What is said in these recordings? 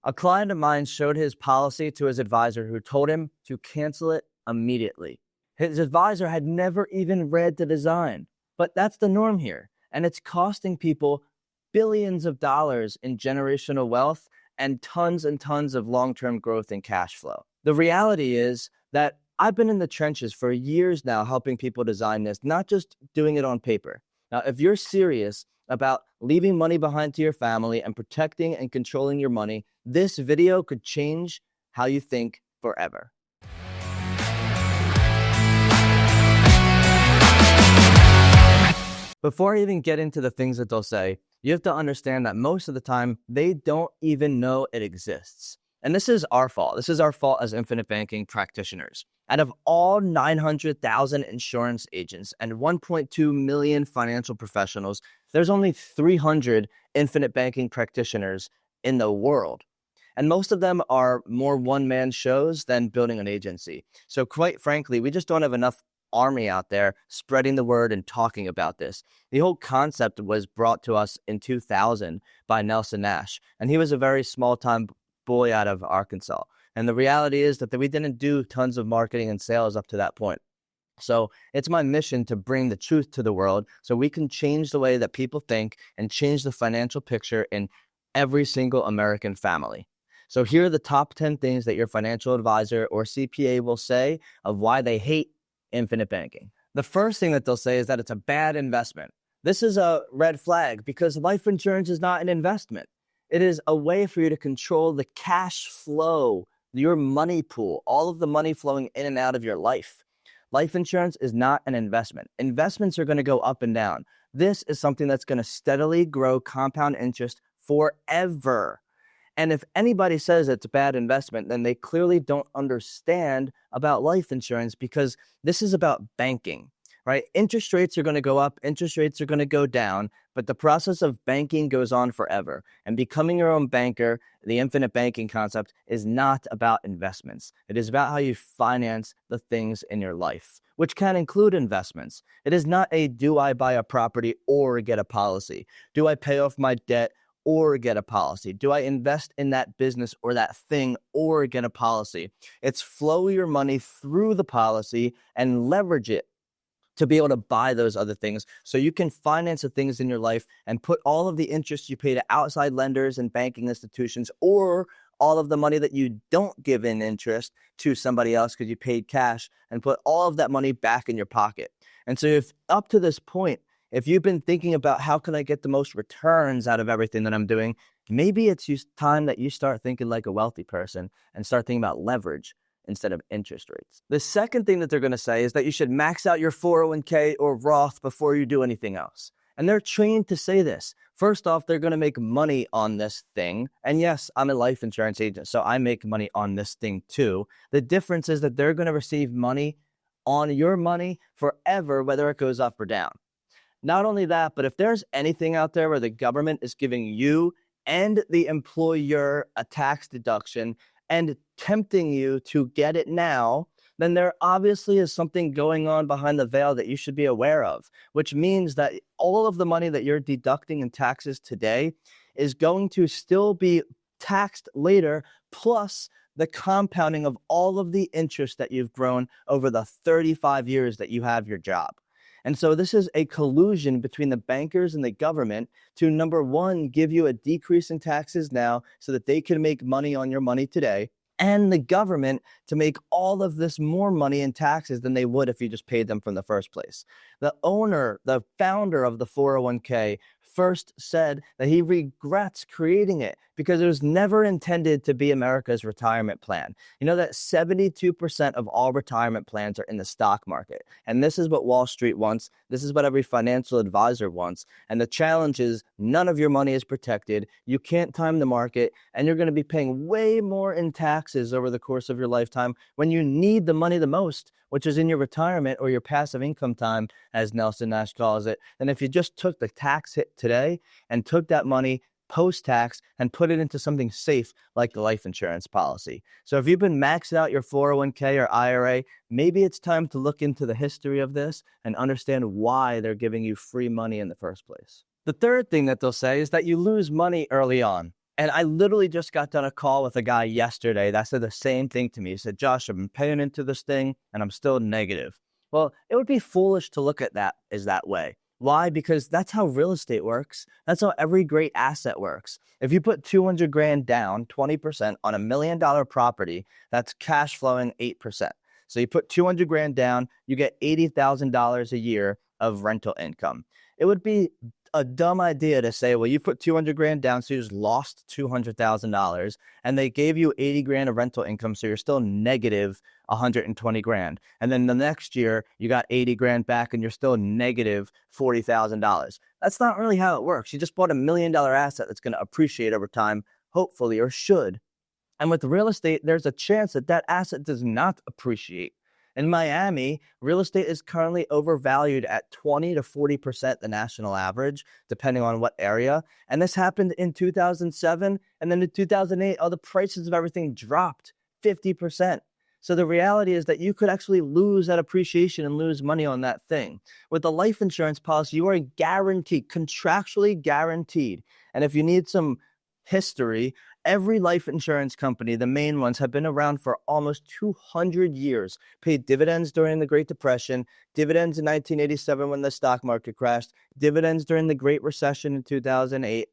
A client of mine showed his policy to his advisor, who told him to cancel it immediately. His advisor had never even read the design, but that's the norm here. And it's costing people billions of dollars in generational wealth and tons of long-term growth and cash flow. The reality is that I've been in the trenches for years now helping people design this, not just doing it on paper. Now, if you're serious about leaving money behind to your family and protecting and controlling your money, this video could change how you think forever. Before I even get into the things that they'll say, you have to understand that most of the time, they don't even know it exists. And this is our fault. This is our fault as infinite banking practitioners. Out of all 900,000 insurance agents and 1.2 million financial professionals, there's only 300 infinite banking practitioners in the world. And most of them are more one-man shows than building an agency. So quite frankly, we just don't have enough army out there spreading the word and talking about this. The whole concept was brought to us in 2000 by Nelson Nash, and he was a very small-time boy out of Arkansas. And the reality is that we didn't do tons of marketing and sales up to that point. So it's my mission to bring the truth to the world so we can change the way that people think and change the financial picture in every single American family. So here are the top 10 things that your financial advisor or CPA will say of why they hate infinite banking. The first thing that they'll say is that it's a bad investment. This is a red flag because life insurance is not an investment. It is a way for you to control the cash flow, your money pool, all of the money flowing in and out of your life. Life insurance is not an investment. Investments are going to go up and down. This is something that's going to steadily grow compound interest forever. And if anybody says it's a bad investment, then they clearly don't understand about life insurance, because this is about banking, right? Interest rates are going to go up, interest rates are going to go down, but the process of banking goes on forever. And becoming your own banker, the infinite banking concept, is not about investments. It is about how you finance the things in your life, which can include investments. It is not a do I buy a property or get a policy? Do I pay off my debt or get a policy? Do I invest in that business or that thing or get a policy? It's flow your money through the policy and leverage it to be able to buy those other things so you can finance the things in your life and put all of the interest you pay to outside lenders and banking institutions, or all of the money that you don't give in interest to somebody else because you paid cash, and put all of that money back in your pocket. And so if up to this point, if you've been thinking about how can I get the most returns out of everything that I'm doing, maybe it's time that you start thinking like a wealthy person and start thinking about leverage instead of interest rates. The second thing that they're going to say is that you should max out your 401k or Roth before you do anything else. And they're trained to say this. First off, they're going to make money on this thing. And yes, I'm a life insurance agent, so I make money on this thing too. The difference is that they're going to receive money on your money forever, whether it goes up or down. Not only that, but if there's anything out there where the government is giving you and the employer a tax deduction and tempting you to get it now, then there obviously is something going on behind the veil that you should be aware of, which means that all of the money that you're deducting in taxes today is going to still be taxed later, plus the compounding of all of the interest that you've grown over the 35 years that you have your job. And so this is a collusion between the bankers and the government to, number one, give you a decrease in taxes now so that they can make money on your money today, and the government to make all of this more money in taxes than they would if you just paid them from the first place. The owner, the founder of the 401k, first said that he regrets creating it because it was never intended to be America's retirement plan. You know that 72% of all retirement plans are in the stock market. And this is what Wall Street wants. This is what every financial advisor wants. And the challenge is none of your money is protected. You can't time the market, and you're going to be paying way more in taxes over the course of your lifetime when you need the money the most, which is in your retirement or your passive income time, as Nelson Nash calls it, than if you just took the tax hit today and took that money post-tax and put it into something safe like the life insurance policy. So if you've been maxed out your 401k or IRA, maybe it's time to look into the history of this and understand why they're giving you free money in the first place. The third thing that they'll say is that you lose money early on. And I literally just got done a call with a guy yesterday that said the same thing to me. He said, Josh, I've been paying into this thing and I'm still negative. Well, it would be foolish to look at that as that way. Why? Because that's how real estate works. That's how every great asset works. If you put 200 grand down, 20% on $1 million property, that's cash flowing 8%. So you put 200 grand down, you get $80,000 a year of rental income. It would be a dumb idea to say, well, you put 200 grand down, so you just lost $200,000, and they gave you 80 grand of rental income, so you're still negative 120 grand. And then the next year, you got 80 grand back, and you're still negative $40,000. That's not really how it works. You just bought $1 million asset that's going to appreciate over time, hopefully, or should. And with real estate, there's a chance that that asset does not appreciate. In Miami, real estate is currently overvalued at 20 to 40% the national average, depending on what area. And this happened in 2007. And then in 2008, the prices of everything dropped 50%. So the reality is that you could actually lose that appreciation and lose money on that thing. With a life insurance policy, you are guaranteed, contractually guaranteed. And if you need some history, every life insurance company, the main ones, have been around for almost 200 years, paid dividends during the Great Depression, dividends in 1987 when the stock market crashed, dividends during the Great Recession in 2008.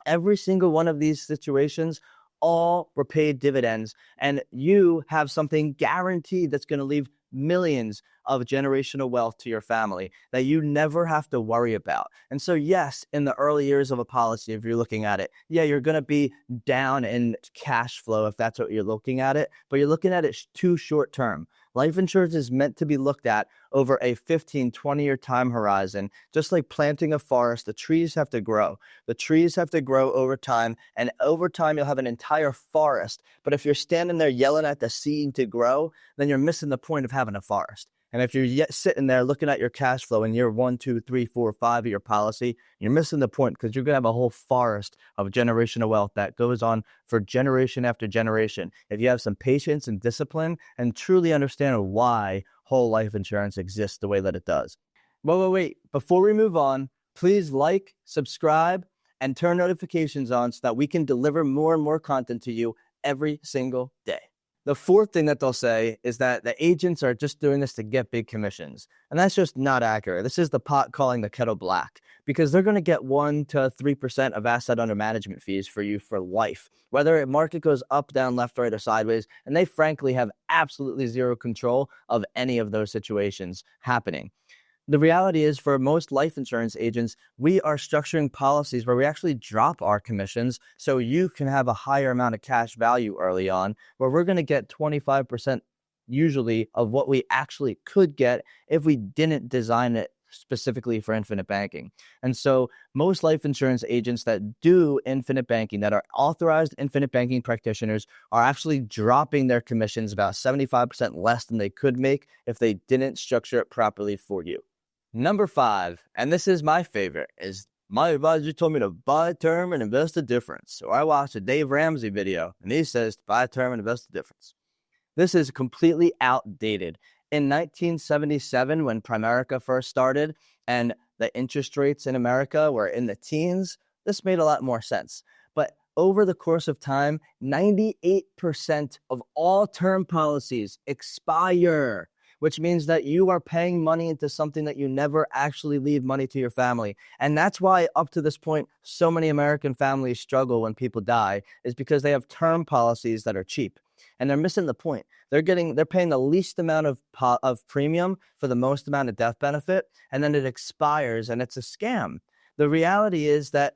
Every single one of these situations, all were paid dividends, and you have something guaranteed that's going to leave millions of generational wealth to your family that you never have to worry about. And so, yes, in the early years of a policy, if you're looking at it, yeah, you're going to be down in cash flow if that's what you're looking at it, but you're looking at it too short term. Life insurance is meant to be looked at over a 15, 20-year time horizon. Just like planting a forest, the trees have to grow. The trees have to grow over time, and over time, you'll have an entire forest. But if you're standing there yelling at the seed to grow, then you're missing the point of having a forest. And if you're yet sitting there looking at your cash flow in year 1, 2, 3, 4, 5 of your policy, you're missing the point, because you're going to have a whole forest of generational wealth that goes on for generation after generation. If you have some patience and discipline and truly understand why whole life insurance exists the way that it does. Wait. Before we move on, please like, subscribe, and turn notifications on so that we can deliver more and more content to you every single day. The fourth thing that they'll say is that the agents are just doing this to get big commissions. And that's just not accurate. This is the pot calling the kettle black, because they're going to get 1 to 3% of asset under management fees for you for life, whether the market goes up, down, left, right, or sideways. And they frankly have absolutely zero control of any of those situations happening. The reality is, for most life insurance agents, we are structuring policies where we actually drop our commissions so you can have a higher amount of cash value early on, where we're going to get 25% usually of what we actually could get if we didn't design it specifically for infinite banking. And so most life insurance agents that do infinite banking, that are authorized infinite banking practitioners, are actually dropping their commissions about 75% less than they could make if they didn't structure it properly for you. Number 5, and this is my favorite, is my advisor told me to buy a term and invest the difference. So I watched a Dave Ramsey video, and he says to buy a term and invest the difference. This is completely outdated. In 1977, when Primerica first started and the interest rates in America were in the teens, this made a lot more sense. But over the course of time, 98% of all term policies expire, which means that you are paying money into something that you never actually leave money to your family. And that's why up to this point, so many American families struggle when people die, is because they have term policies that are cheap. And they're missing the point. They're paying the least amount of premium for the most amount of death benefit, and then it expires, and it's a scam. The reality is that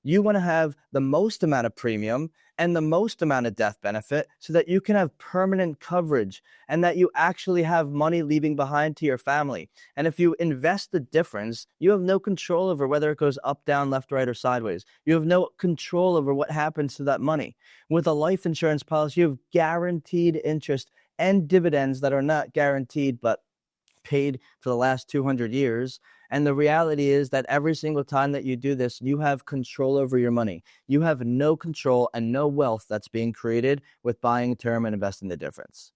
you want to have the most amount of premium and the most amount of death benefit so that you can have permanent coverage and that you actually have money leaving behind to your family. And if you invest the difference, you have no control over whether it goes up, down, left, right, or sideways. You have no control over what happens to that money. With a life insurance policy, you have guaranteed interest and dividends that are not guaranteed but paid for the last 200 years. And the reality is that every single time that you do this, you have control over your money. You have no control and no wealth that's being created with buying a term and investing the difference.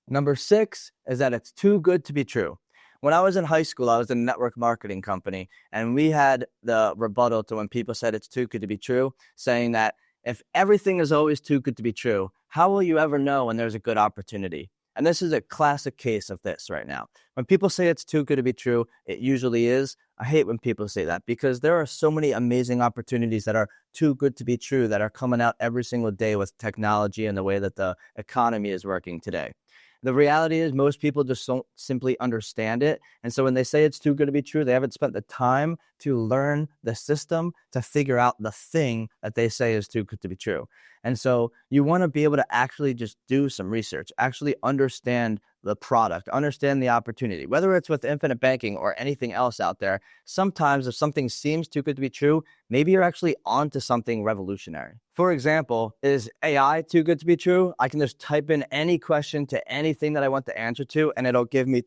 Number 6 is that it's too good to be true. When I was in high school, I was in a network marketing company, and we had the rebuttal to when people said it's too good to be true, saying that If everything is always too good to be true, how will you ever know when there's a good opportunity? And this is a classic case of this right now. When people say it's too good to be true, it usually is. I hate when people say that because there are so many amazing opportunities that are too good to be true that are coming out every single day with technology and the way that the economy is working today. The reality is most people just don't simply understand it. And so when they say it's too good to be true, they haven't spent the time to learn the system to figure out the thing that they say is too good to be true. And so you want to be able to actually just do some research, actually understand the product, understand the opportunity, whether it's with infinite banking or anything else out there. Sometimes if something seems too good to be true, maybe you're actually onto something revolutionary. For example, is AI too good to be true? I can just type in any question to anything that I want the answer to, and it'll give me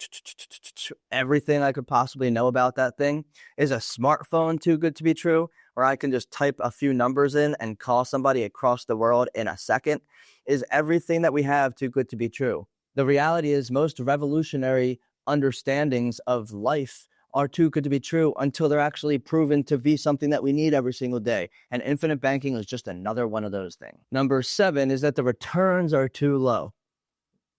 everything I could possibly know about that thing. Is a smartphone too good to be true? Or I can just type a few numbers in and call somebody across the world in a second? Is everything that we have too good to be true? The reality is most revolutionary understandings of life are too good to be true until they're actually proven to be something that we need every single day. And infinite banking is just another one of those things. Number 7 is that the returns are too low.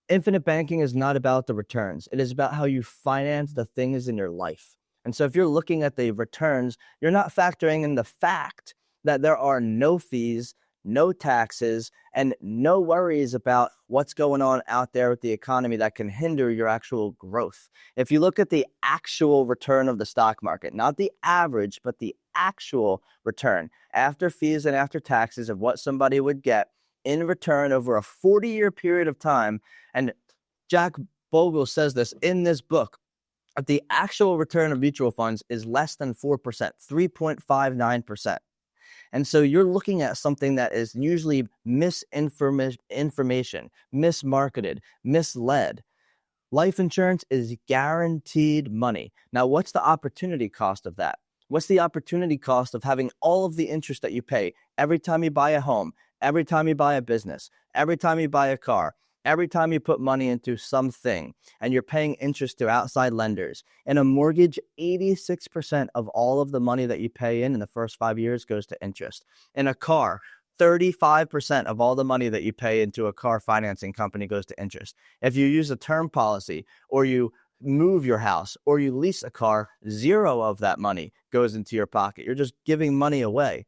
Infinite banking is not about the returns. It is about how you finance the things in your life. And so if you're looking at the returns, you're not factoring in the fact that there are no fees, no taxes, and no worries about what's going on out there with the economy that can hinder your actual growth. If you look at the actual return of the stock market, not the average, but the actual return after fees and after taxes of what somebody would get in return over a 40-year period of time, and Jack Bogle says this in this book, the actual return of mutual funds is less than 4%, 3.59%. And so you're looking at something that is usually misinformation, mismarketed, misled. Life insurance is guaranteed money. Now, what's the opportunity cost of that? What's the opportunity cost of having all of the interest that you pay every time you buy a home, every time you buy a business, every time you buy a car, every time you put money into something, and you're paying interest to outside lenders? In a mortgage, 86% of all of the money that you pay in the first 5 years goes to interest. In a car, 35% of all the money that you pay into a car financing company goes to interest. If you use a term policy or you move your house or you lease a car, 0 of that money goes into your pocket. You're just giving money away.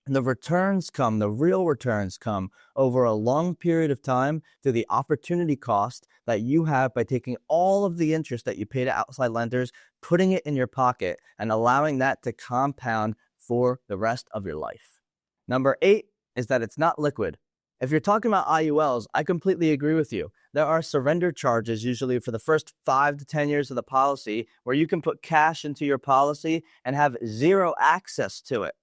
And the returns come, the real returns come over a long period of time to the opportunity cost that you have by taking all of the interest that you pay to outside lenders, putting it in your pocket, and allowing that to compound for the rest of your life. Number 8 is that it's not liquid. If you're talking about IULs, I completely agree with you. There are surrender charges usually for the first 5 to 10 years of the policy where you can put cash into your policy and have 0 access to it.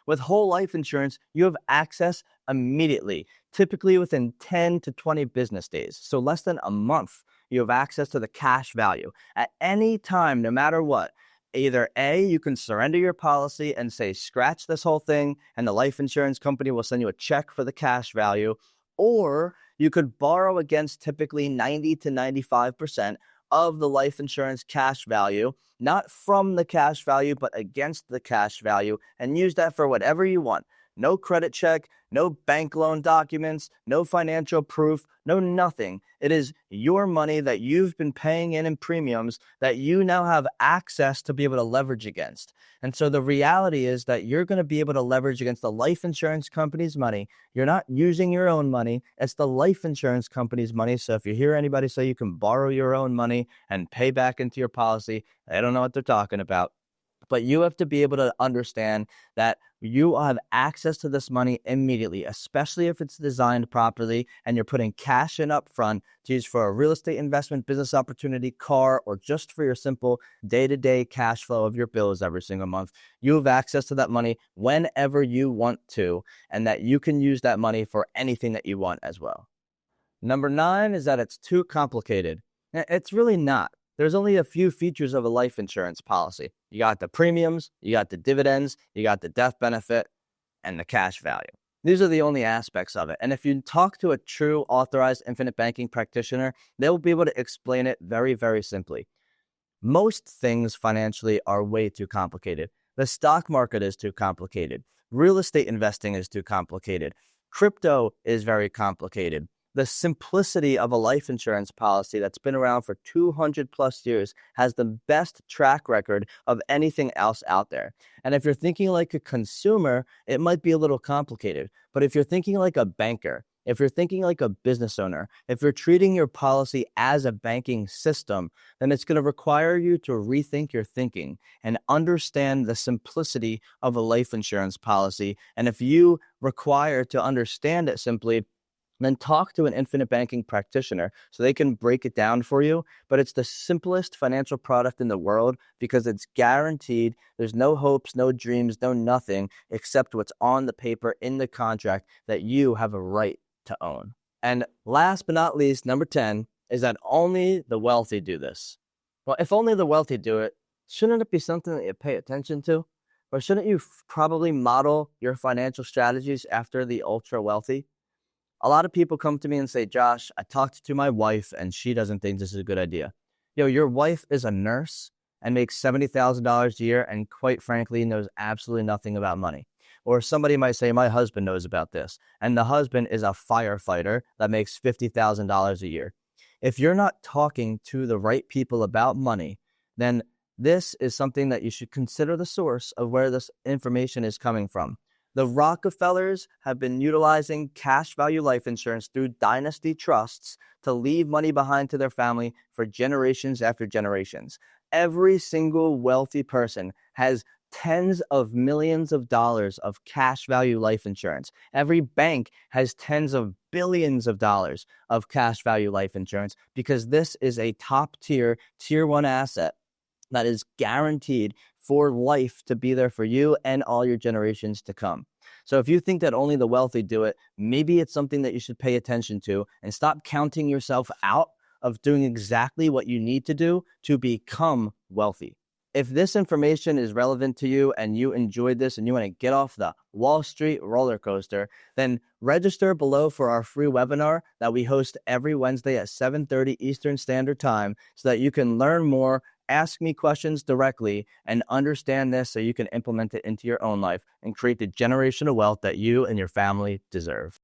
With whole life insurance, you have access immediately, typically within 10 to 20 business days. So less than a month, you have access to the cash value. At any time, no matter what, either A, you can surrender your policy and say, scratch this whole thing, and the life insurance company will send you a check for the cash value, or you could borrow against typically 90 to 95% of the life insurance cash value, not from the cash value, but against the cash value, and use that for whatever you want. No credit check, no bank loan documents, no financial proof, no nothing. It is your money that you've been paying in premiums that you now have access to be able to leverage against. And so the reality is that you're going to be able to leverage against the life insurance company's money. You're not using your own money. It's the life insurance company's money. So if you hear anybody say you can borrow your own money and pay back into your policy, they don't know what they're talking about. But you have to be able to understand that you have access to this money immediately, especially if it's designed properly and you're putting cash in up front to use for a real estate investment, business opportunity, car, or just for your simple day-to-day cash flow of your bills every single month. You have access to that money whenever you want to, and that you can use that money for anything that you want as well. Number 9 is that it's too complicated. It's really not. There's only a few features of a life insurance policy. You got the premiums, you got the dividends, you got the death benefit, and the cash value. These are the only aspects of it. And if you talk to a true authorized infinite banking practitioner, they'll be able to explain it very, very simply. Most things financially are way too complicated. The stock market is too complicated. Real estate investing is too complicated. Crypto is very complicated. The simplicity of a life insurance policy that's been around for 200 plus years has the best track record of anything else out there. And if you're thinking like a consumer, it might be a little complicated. But if you're thinking like a banker, if you're thinking like a business owner, if you're treating your policy as a banking system, then it's going to require you to rethink your thinking and understand the simplicity of a life insurance policy. And if you require to understand it simply, then talk to an infinite banking practitioner so they can break it down for you. But it's the simplest financial product in the world because it's guaranteed. There's no hopes, no dreams, no nothing except what's on the paper in the contract that you have a right to own. And last but not least, number 10 is that only the wealthy do this. Well, if only the wealthy do it, shouldn't it be something that you pay attention to? Or shouldn't you probably model your financial strategies after the ultra wealthy? A lot of people come to me and say, Josh, I talked to my wife and she doesn't think this is a good idea. Your wife is a nurse and makes $70,000 a year and quite frankly knows absolutely nothing about money. Or somebody might say, my husband knows about this. And the husband is a firefighter that makes $50,000 a year. If you're not talking to the right people about money, then this is something that you should consider the source of where this information is coming from. The Rockefellers have been utilizing cash value life insurance through dynasty trusts to leave money behind to their family for generations after generations. Every single wealthy person has tens of millions of dollars of cash value life insurance. Every bank has tens of billions of dollars of cash value life insurance because this is a top tier 1 asset that is guaranteed for life to be there for you and all your generations to come. So if you think that only the wealthy do it, maybe it's something that you should pay attention to and stop counting yourself out of doing exactly what you need to do to become wealthy. If this information is relevant to you and you enjoyed this and you want to get off the Wall Street roller coaster, then register below for our free webinar that we host every Wednesday at 7:30 Eastern Standard Time so that you can learn more, ask me questions directly, and understand this so you can implement it into your own life and create the generational wealth that you and your family deserve.